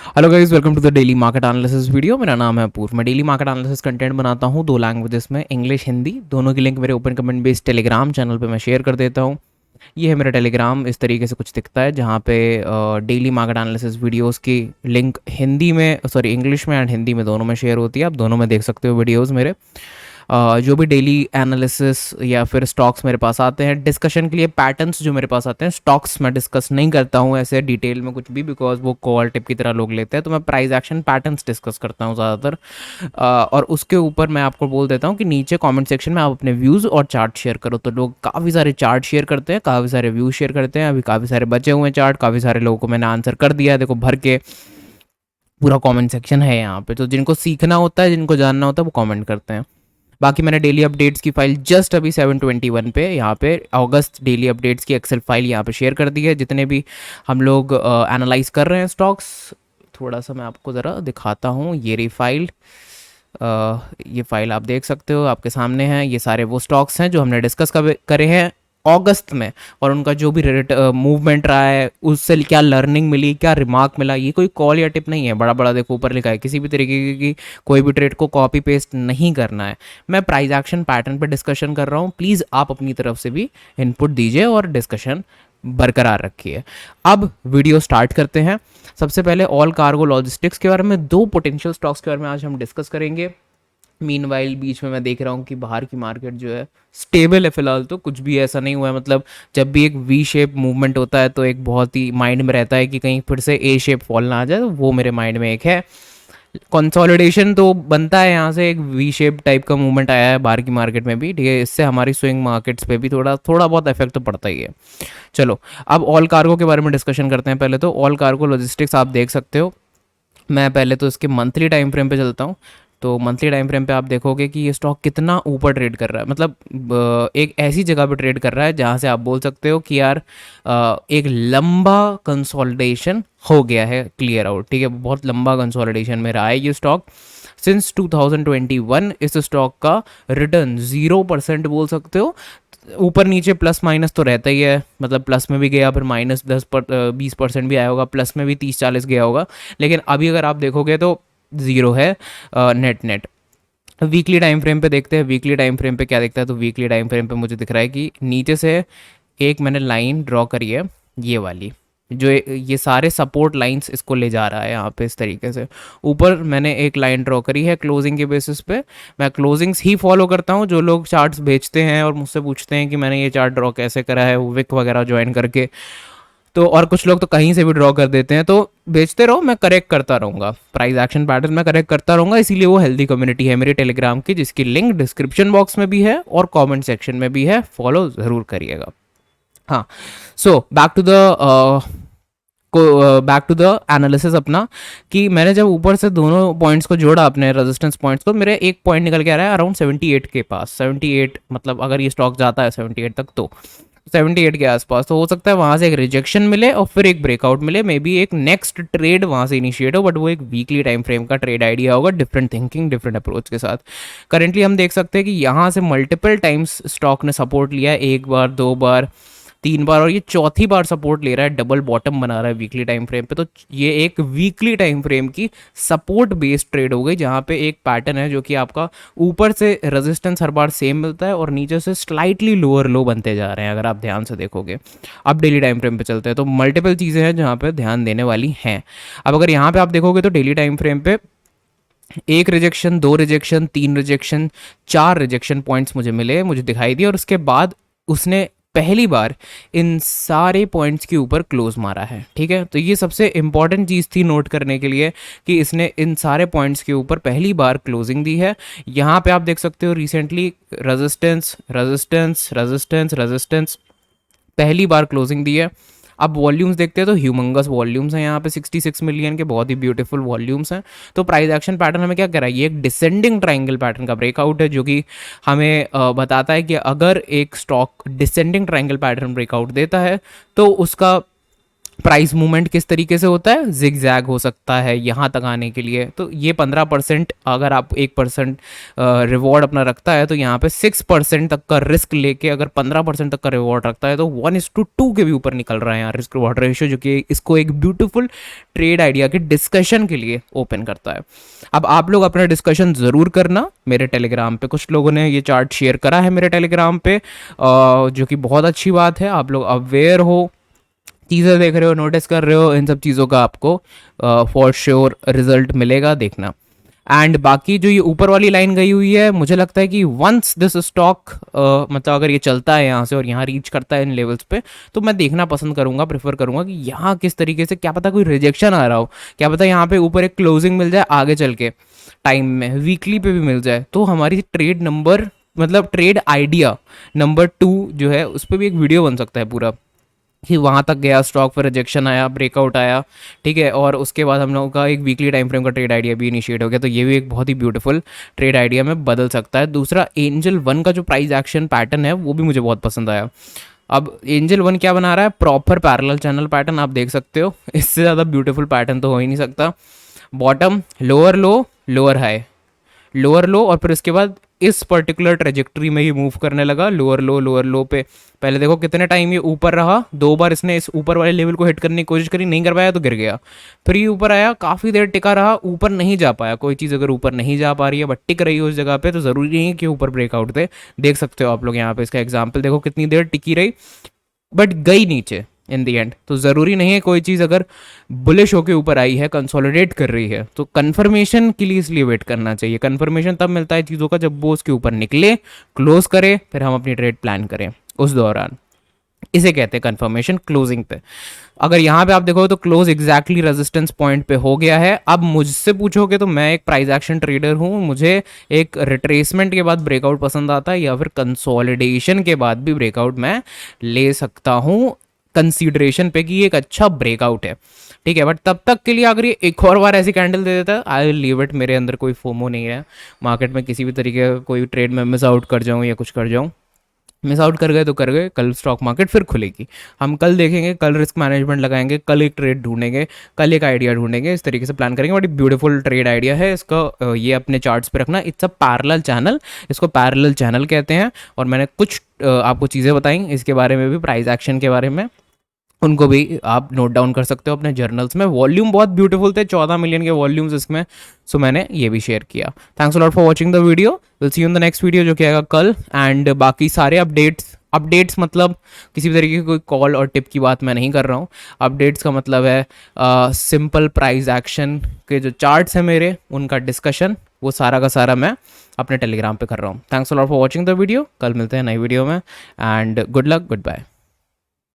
Hello guys, welcome to the daily market analysis video. मेरा नाम है अपूर्व। मैं डेली मार्केट एनालिसिस कंटेंट बनाता हूँ दो लैंग्वेजेस में, इंग्लिश हिंदी। दोनों की लिंक मेरे open comment based Telegram channel पे मैं शेयर कर देता हूँ। ये है मेरा टेलीग्राम, इस तरीके से कुछ दिखता है जहाँ पे डेली मार्केट एनालिसिस वीडियोस की लिंक हिंदी में, सॉरी इंग्लिश में एंड हिंदी में दोनों में शेयर होती है। आप दोनों में देख सकते हो वीडियोस मेरे। जो भी डेली एनालिसिस या फिर स्टॉक्स मेरे पास आते हैं डिस्कशन के लिए, पैटर्न्स जो मेरे पास आते हैं, स्टॉक्स मैं डिस्कस नहीं करता हूँ ऐसे डिटेल में कुछ भी, बिकॉज वो कॉल टिप की तरह लोग लेते हैं। तो मैं प्राइस एक्शन पैटर्न्स डिस्कस करता हूँ ज़्यादातर। और उसके ऊपर मैं आपको बोल देता हूँ कि नीचे कमेंट सेक्शन में आप अपने व्यूज़ और चार्ट शेयर करो। तो लोग काफ़ी सारे चार्ट शेयर करते हैं, काफ़ी सारे व्यूज़ शेयर करते हैं। अभी काफ़ी सारे बचे हुए हैं चार्ट, काफ़ी सारे लोगों को मैंने आंसर कर दिया है, देखो भर के पूरा कमेंट सेक्शन है यहाँ पे। तो जिनको सीखना होता है, जिनको जानना होता है, वो कमेंट करते हैं। बाकी मैंने डेली अपडेट्स की फाइल जस्ट अभी 721 पे यहाँ पे अगस्त डेली अपडेट्स की एक्सेल फाइल यहाँ पे शेयर कर दी है, जितने भी हम लोग एनालाइज कर रहे हैं स्टॉक्स। थोड़ा सा मैं आपको ज़रा दिखाता हूँ, ये रही फाइल। ये फाइल आप देख सकते हो, आपके सामने है। ये सारे वो स्टॉक्स हैं जो हमने डिस्कस करे हैं अगस्त में, और उनका जो भी मूवमेंट रहा है, उससे क्या लर्निंग मिली, क्या रिमार्क मिला। ये कोई कॉल या टिप नहीं है। बड़ा बड़ा देखो ऊपर लिखा है, किसी भी तरीके की कोई भी ट्रेड को कॉपी पेस्ट नहीं करना है। मैं प्राइस एक्शन पैटर्न पे डिस्कशन कर रहा हूँ। प्लीज़ आप अपनी तरफ से भी इनपुट दीजिए और डिस्कशन बरकरार रखिए। अब वीडियो स्टार्ट करते हैं। सबसे पहले ऑल कार्गो लॉजिस्टिक्स के बारे में, दो पोटेंशियल स्टॉक्स के बारे में आज हम डिस्कस करेंगे। मीनवाइल बीच में मैं देख रहा हूँ कि बाहर की मार्केट जो है स्टेबल है फिलहाल, तो कुछ भी ऐसा नहीं हुआ है। मतलब जब भी एक वी शेप मूवमेंट होता है तो एक बहुत ही माइंड में रहता है कि कहीं फिर से ए शेप फॉल ना आ जाए। तो वो मेरे माइंड में एक है। कंसोलिडेशन तो बनता है, यहाँ से एक वी शेप टाइप का मूवमेंट आया है बाहर की मार्केट में भी, ठीक है। इससे हमारी स्विंग मार्केट्स पे भी थोड़ा थोड़ा बहुत इफेक्ट तो पड़ता ही है। चलो अब ऑल कार्गो के बारे में डिस्कशन करते हैं। पहले तो ऑल कार्गो लॉजिस्टिक्स आप देख सकते हो। मैं पहले तो इसके मंथली टाइम फ्रेम पे चलता हूँ। तो मंथली टाइम फ्रेम पे आप देखोगे कि ये स्टॉक कितना ऊपर ट्रेड कर रहा है। मतलब एक ऐसी जगह पे ट्रेड कर रहा है जहाँ से आप बोल सकते हो कि यार एक लंबा कंसोलिडेशन हो गया है, क्लियर आउट, ठीक है। बहुत लंबा कंसोलिडेशन में रहा है ये स्टॉक। सिंस 2021 इस स्टॉक का रिटर्न 0% बोल सकते हो। ऊपर नीचे प्लस माइनस तो रहता ही है, मतलब प्लस में भी गया, फिर माइनस 20% भी आया होगा, प्लस में भी 30-40 गया होगा। लेकिन अभी अगर आप देखोगे तो ज़ीरो है net net. Weekly time frame पे देखते हैं। वीकली टाइम फ्रेम पे क्या दिखता है, तो वीकली टाइम फ्रेम पे मुझे दिख रहा है कि नीचे से एक मैंने लाइन ड्रॉ करी है, ये वाली, जो ये सारे सपोर्ट लाइंस इसको ले जा रहा है यहाँ पे इस तरीके से। ऊपर मैंने एक लाइन ड्रॉ करी है क्लोजिंग के बेसिस पे। मैं क्लोजिंग्स ही फॉलो करता हूँ। जो लोग चार्ट्स बेचते हैं और मुझसे पूछते हैं कि मैंने ये चार्ट ड्रॉ कैसे करा है, विक वगैरह ज्वाइन करके, तो और कुछ लोग तो कहीं से भी ड्रॉ कर देते हैं, तो बेचते रहो, मैं करेक्ट करता रहूँगा। प्राइस एक्शन पैटर्न मैं करेक्ट करता रहूँगा। इसीलिए वो हेल्दी कम्युनिटी है मेरी टेलीग्राम की, जिसकी लिंक डिस्क्रिप्शन बॉक्स में भी है और कमेंट सेक्शन में भी है। फॉलो ज़रूर करिएगा। हाँ, so back to the analysis अपना, कि मैंने जब ऊपर से दोनों पॉइंट्स को जोड़ा, अपने रेजिस्टेंस पॉइंट्स को, मेरे एक पॉइंट निकल के आ रहा है अराउंड 78 के पास। 78 मतलब अगर ये स्टॉक जाता है 78 तक, तो 78 के आसपास, तो हो सकता है वहाँ से एक रिजेक्शन मिले और फिर एक ब्रेकआउट मिले, मे बी एक नेक्स्ट ट्रेड वहाँ से इनिशिएट हो। बट वो एक वीकली टाइम फ्रेम का ट्रेड आइडिया होगा, डिफरेंट थिंकिंग, डिफरेंट अप्रोच के साथ। करेंटली हम देख सकते हैं कि यहाँ से मल्टीपल टाइम्स स्टॉक ने सपोर्ट लिया है, एक बार, दो बार, तीन बार, और ये चौथी बार सपोर्ट ले रहा है, डबल बॉटम बना रहा है वीकली टाइम फ्रेम पे। तो ये एक वीकली टाइम फ्रेम की सपोर्ट बेस्ड ट्रेड हो गई, जहाँ पे एक पैटर्न है जो कि आपका ऊपर से रेजिस्टेंस हर बार सेम मिलता है और नीचे से स्लाइटली लोअर लो बनते जा रहे हैं, अगर आप ध्यान से देखोगे। अब डेली टाइम फ्रेम पे चलते हैं, तो मल्टीपल चीज़ें हैं जहाँ पे ध्यान देने वाली हैं। अब अगर यहाँ पे आप देखोगे तो डेली टाइम फ्रेम पे एक रिजेक्शन, दो रिजेक्शन, तीन रिजेक्शन, चार रिजेक्शन पॉइंट्स मुझे मिले, मुझे दिखाई दिए, और उसके बाद उसने पहली बार इन सारे पॉइंट्स के ऊपर क्लोज मारा है, ठीक है। तो ये सबसे इंपॉर्टेंट चीज़ थी नोट करने के लिए, कि इसने इन सारे पॉइंट्स के ऊपर पहली बार क्लोजिंग दी है। यहाँ पे आप देख सकते हो recently resistance resistance resistance resistance, पहली बार क्लोजिंग दी है। अब वॉल्यूम्स देखते हैं तो ह्यूमंगस वॉल्यूम्स हैं यहाँ पे, 66 मिलियन के, बहुत ही ब्यूटीफुल वॉल्यूम्स हैं। तो प्राइस एक्शन पैटर्न हमें क्या कह रहा है, ये एक डिसेंडिंग ट्राइंगल पैटर्न का ब्रेकआउट है, जो कि हमें बताता है कि अगर एक stock descending triangle pattern breakout देता है तो उसका प्राइस मूवमेंट किस तरीके से होता है, जिग जैग हो सकता है यहाँ तक आने के लिए। तो ये 15% अगर आप 1% रिवॉर्ड अपना रखता है तो यहाँ पे 6% तक का रिस्क लेके अगर 15% तक का रिवॉर्ड रखता है तो 1:2 के भी ऊपर निकल रहा है यहाँ रिस्क रिवॉर्ड रेशियो, जो कि इसको एक ब्यूटीफुल ट्रेड आइडिया के डिस्कशन के लिए ओपन करता है। अब आप लोग अपना डिस्कशन ज़रूर करना मेरे टेलीग्राम पे, कुछ लोगों ने ये चार्ट शेयर करा है मेरे टेलीग्राम पे, जो कि बहुत अच्छी बात है। आप लोग अवेयर हो, चीज़ें देख रहे हो, नोटिस कर रहे हो, इन सब चीज़ों का आपको फॉर श्योर रिजल्ट मिलेगा, देखना। एंड बाकी जो ये ऊपर वाली लाइन गई हुई है, मुझे लगता है कि वंस दिस स्टॉक मतलब अगर ये चलता है यहाँ से और यहाँ रीच करता है इन लेवल्स पे, तो मैं देखना पसंद करूँगा, प्रेफर करूँगा कि यहाँ किस तरीके से, क्या पता कोई रिजेक्शन आ रहा हो, क्या पता यहाँ पे ऊपर एक क्लोजिंग मिल जाए आगे चल के टाइम में, वीकली पे भी मिल जाए, तो हमारी ट्रेड नंबर मतलब ट्रेड आइडिया नंबर 2 जो है उस पर भी एक वीडियो बन सकता है पूरा, कि वहाँ तक गया स्टॉक पर रिजेक्शन आया, ब्रेकआउट आया, ठीक है, और उसके बाद हम लोगों का एक वीकली टाइम फ्रेम का ट्रेड आइडिया भी इनिशिएट हो गया। तो ये भी एक बहुत ही ब्यूटीफुल ट्रेड आइडिया में बदल सकता है। दूसरा, एंजल 1 का जो प्राइस एक्शन पैटर्न है वो भी मुझे बहुत पसंद आया। अब एंजल 1 क्या बना रहा है, प्रॉपर पैरेलल चैनल पैटर्न आप देख सकते हो, इससे ज़्यादा ब्यूटीफुल पैटर्न तो हो ही नहीं सकता। बॉटम लोअर लो, लोअर हाई, लोअर लो, और फिर इसके बाद इस पर्टिकुलर ट्रेजेक्ट्री में ये मूव करने लगा, लोअर लो पे। पहले देखो कितने टाइम ये ऊपर रहा, 2 बार इसने इस ऊपर वाले लेवल को हिट करने की कोशिश करी, नहीं कर पाया तो गिर गया। फिर ये ऊपर आया, काफ़ी देर टिका रहा, ऊपर नहीं जा पाया। कोई चीज़ अगर ऊपर नहीं जा पा रही है बट टिक रही है उस जगह पे, तो ज़रूरी नहीं है कि ऊपर ब्रेकआउट दे। देख सकते हो आप लोग यहाँ पे इसका एग्जाम्पल, देखो कितनी देर टिकी रही बट गई नीचे इन दी एंड। तो ज़रूरी नहीं है कोई चीज़ अगर बुलिश होके ऊपर आई है, कंसोलिडेट कर रही है, तो कंफर्मेशन के लिए इसलिए वेट करना चाहिए। कंफर्मेशन तब मिलता है चीज़ों का जब वो उसके ऊपर निकले, क्लोज करे, फिर हम अपनी ट्रेड प्लान करें उस दौरान। इसे कहते हैं कंफर्मेशन क्लोजिंग पे। अगर यहाँ पे आप देखो तो क्लोज एग्जैक्टली रेजिस्टेंस पॉइंट पे हो गया है। अब मुझसे पूछोगे तो मैं एक प्राइस एक्शन ट्रेडर हूँ, मुझे एक रिट्रेसमेंट के बाद ब्रेकआउट पसंद आता है, या फिर कंसोलिडेशन के बाद भी ब्रेकआउट मैं ले सकता हूँ कंसीडरेशन पे कि ये एक अच्छा ब्रेकआउट है, ठीक है। बट तब तक के लिए अगर ये एक और बार ऐसी कैंडल दे देता है, आई विल लीव इट। मेरे अंदर कोई फोमो नहीं है मार्केट में किसी भी तरीके का कोई ट्रेड में मिस आउट कर जाऊँ या कुछ कर जाऊँ। मिस आउट कर गए तो कर गए, कल स्टॉक मार्केट फिर खुलेगी, हम कल देखेंगे, कल रिस्क मैनेजमेंट लगाएंगे, कल एक ट्रेड ढूंढेंगे, कल एक आइडिया ढूंढेंगे, इस तरीके से प्लान करेंगे। बड़ी ब्यूटीफुल ट्रेड आइडिया है इसका, ये अपने चार्ट्स पे रखना। इट्स अ पैरेलल चैनल, इसको पैरेलल चैनल कहते हैं। और मैंने कुछ आपको चीज़ें बताई इसके बारे में भी, प्राइस एक्शन के बारे में, उनको भी आप नोट डाउन कर सकते हो अपने जर्नल्स में। वॉल्यूम बहुत ब्यूटीफुल थे, 14 मिलियन के वॉल्यूम्स इसमें, सो मैंने ये भी शेयर किया। Thanks a lot for watching the video, will see you in the next video जो कि आएगा कल। एंड बाकी सारे अपडेट्स मतलब किसी भी तरीके की कोई कॉल और टिप की बात मैं नहीं कर रहा हूँ। अपडेट्स का मतलब है सिंपल प्राइस एक्शन के जो चार्ट्स हैं मेरे, उनका डिस्कशन, वो सारा का सारा मैं अपने टेलीग्राम पे कर रहा हूँ। Thanks a lot for watching the video, कल मिलते हैं नई वीडियो में, and good luck, good bye.